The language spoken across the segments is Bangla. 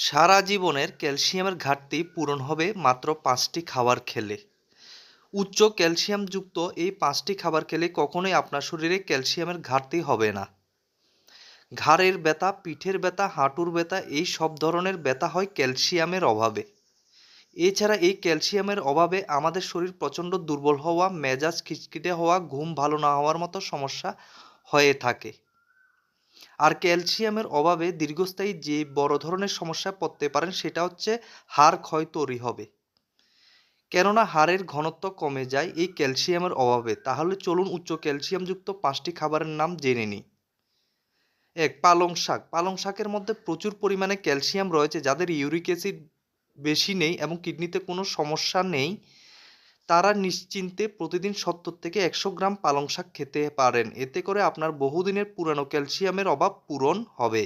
সারা জীবনের ক্যালসিয়ামের ঘাটতি পূরণ হবে মাত্র 5টি খাবার খেলে। উচ্চ ক্যালসিয়ামযুক্ত এই 5টি খাবার খেলে কখনোই আপনার শরীরে ক্যালসিয়ামের ঘাটতি হবে না। ঘাড়ের ব্যথা, পিঠের ব্যথা, হাঁটুর ব্যথা এই সব ধরনের ব্যথা হয় ক্যালসিয়ামের অভাবে। এছাড়া এই ক্যালসিয়ামের অভাবে আমাদের শরীর প্রচণ্ড দুর্বল হওয়া, মেজাজ খিটখিটে হওয়া, ঘুম ভালো না হওয়ার মতো সমস্যা হয়ে থাকে। আর ক্যালসিয়ামের অভাবে দীর্ঘস্থায়ী যে বড় ধরনের সমস্যায় পড়তে পারেন সেটা হচ্ছে হাড় ক্ষয় তৈরি হবে। কেননা হাড়ের ঘনত্ব কমে যায় এই ক্যালসিয়ামের অভাবে। তাহলে চলুন উচ্চ ক্যালসিয়ামযুক্ত 5টি খাবারের নাম জেনে নিই। 1. পালং শাক। পালং শাকের মধ্যে প্রচুর পরিমাণে ক্যালসিয়াম রয়েছে। যাদের ইউরিক অ্যাসিড বেশি নেই এবং কিডনিতে কোনো সমস্যা নেই, তারা নিশ্চিন্তে প্রতিদিন 70 থেকে 100 গ্রাম পালং শাক খেতে পারেন। এতে করে আপনার বহুদিনের পুরানো ক্যালসিয়ামের অভাব পূরণ হবে।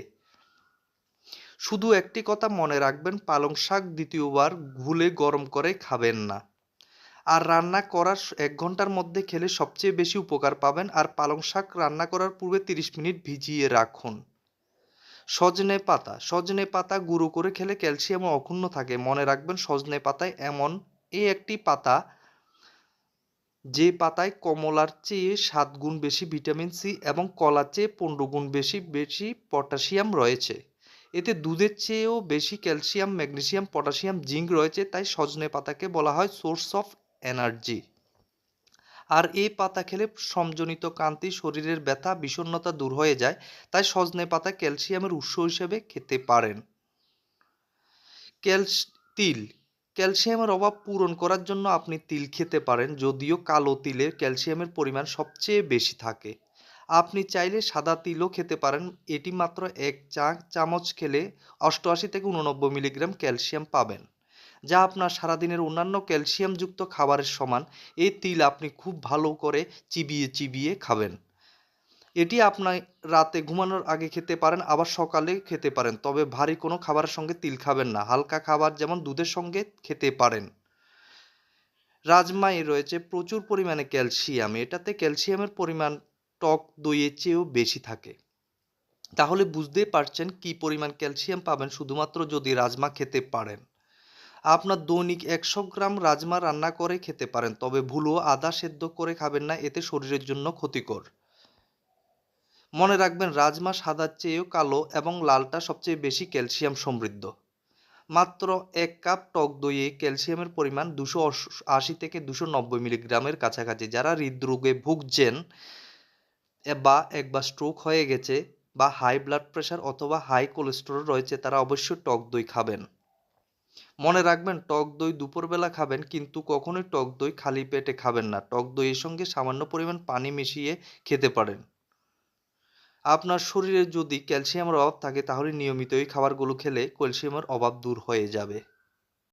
শুধু একটি কথা মনে রাখবেন, পালং শাক দ্বিতীয়বার ভুলে গরম করে খাবেন না। আর রান্না করার 1 ঘন্টার মধ্যে খেলে সবচেয়ে বেশি উপকার পাবেন। আর পালং শাক রান্না করার পূর্বে 30 মিনিট ভিজিয়ে রাখুন। সজনে পাতা। সজনে পাতা গুঁড়ো করে খেলে ক্যালসিয়াম অক্ষুণ্ণ থাকে। মনে রাখবেন, সজনে পাতায় এমন একটি পাতা যে পাতায় কমলার চেয়ে 7 গুণ বেশি ভিটামিন সি এবং কলার চেয়ে 15 গুণ বেশি পটাশিয়াম রয়েছে। এতে দুধের চেয়েও বেশি ক্যালসিয়াম, ম্যাগনেসিয়াম, পটাশিয়াম, জিঙ্ক রয়েছে। তাই সজনে পাতাকে বলা হয় সোর্স অফ এনার্জি। আর এই পাতা খেলে শ্রমজনিত ক্লান্তি, শরীরের ব্যথা, বিষণ্ণতা দূর হয়ে যায়। তাই সজনে পাতা ক্যালসিয়ামের উৎস হিসেবে খেতে পারেন। তিল। ক্যালসিয়ামের অভাব পূরণ করার জন্য আপনি তিল খেতে পারেন, যদিও কালো তিলে ক্যালসিয়ামের পরিমাণ সবচেয়ে বেশি থাকে। আপনি চাইলে সাদা তিলও খেতে পারেন। এটি মাত্র 1 চা চামচ খেলে 88 থেকে 89 মিলিগ্রাম ক্যালসিয়াম পাবেন, যা আপনার সারাদিনের অন্যান্য ক্যালসিয়ামযুক্ত খাবারের সমান। এই তিল আপনি খুব ভালো করে চিবিয়ে চিবিয়ে খাবেন। এটি আপনার রাতে ঘুমানোর আগে খেতে পারেন, আবার সকালে খেতে পারেন। তবে ভারী কোনো খাবারের সঙ্গে তিল খাবেন না। হালকা খাবার যেমন দুধের সঙ্গে খেতে পারেন। রাজমায় রয়েছে প্রচুর পরিমাণে ক্যালসিয়াম। এটাতে ক্যালসিয়ামের পরিমাণ টক দইয়ের চেয়েও বেশি থাকে। তাহলে বুঝতেই পারছেন কি পরিমাণ ক্যালসিয়াম পাবেন শুধুমাত্র যদি রাজমা খেতে পারেন। আপনার দৈনিক 100 গ্রাম রাজমা রান্না করে খেতে পারেন, তবে ভুলেও আদা সেদ্ধ করে খাবেন না, এতে শরীরের জন্য ক্ষতিকর। মনে রাখবেন, রাজমা সাদার চেয়েও কালো এবং লালটা সবচেয়ে বেশি ক্যালসিয়াম সমৃদ্ধ। মাত্র 1 কাপ টক দইয়ে ক্যালসিয়ামের পরিমাণ 280 থেকে 290 মিলিগ্রামের কাছাকাছি। যারা হৃদরোগে ভুগছেন বা একবার স্ট্রোক হয়ে গেছে বা হাই ব্লাড প্রেশার অথবা হাই কোলেস্টেরল রয়েছে, তারা অবশ্যই টক দই খাবেন। মনে রাখবেন, টক দই দুপুরবেলা খাবেন, কিন্তু কখনোই টক দই খালি পেটে খাবেন না। টক দইয়ের সঙ্গে সামান্য পরিমাণ পানি মিশিয়ে খেতে পারেন। আপনার শরীরে যদি ক্যালসিয়ামের অভাব থাকে তাহলে নিয়মিত এই খাবারগুলো খেলে ক্যালসিয়ামের অভাব দূর হয়ে যাবে।